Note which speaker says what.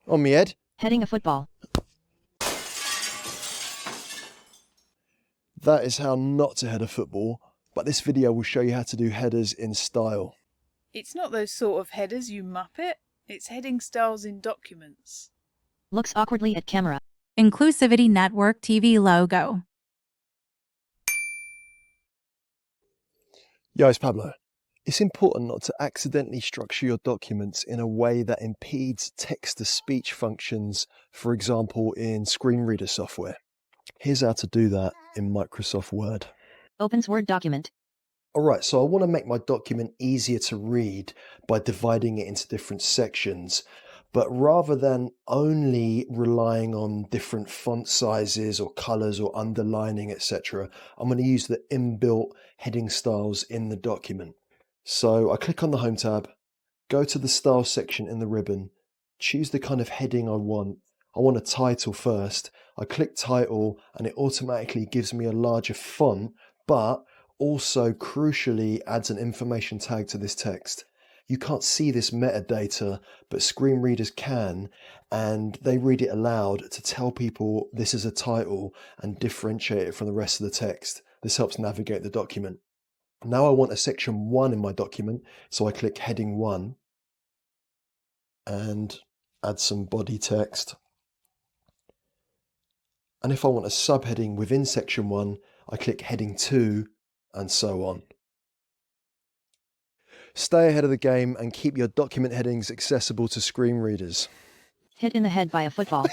Speaker 1: On me head.
Speaker 2: Heading a football.
Speaker 1: That is how not to head a football, but this video will show you how to do headers in style.
Speaker 3: It's not those sort of headers, you muppet. It's heading styles in documents.
Speaker 2: Looks awkwardly at camera.
Speaker 4: Inclusivity Network TV logo.
Speaker 1: Yo, it's Pablo. It's important not to accidentally structure your documents in a way that impedes text-to-speech functions, for example in screen reader software. Here's how to do that in Microsoft Word.
Speaker 2: Opens Word document.
Speaker 1: Alright, so I want to make my document easier to read by dividing it into different sections. But rather than only relying on different font sizes or colours or underlining, etc., I'm going to use the inbuilt heading styles in the document. So I click on the Home tab, go to the Style section in the ribbon, choose the kind of heading I want. I want a title first. I click Title and it automatically gives me a larger font, but also crucially adds an information tag to this text. You can't see this metadata, but screen readers can, and they read it aloud to tell people this is a title and differentiate it from the rest of the text. This helps navigate the document. Now I want a section 1 in my document, so I click heading 1 and add some body text. And if I want a subheading within section 1, I click heading 2 and so on. Stay ahead of the game and keep your document headings accessible to screen readers.
Speaker 2: Hit in the head by a football.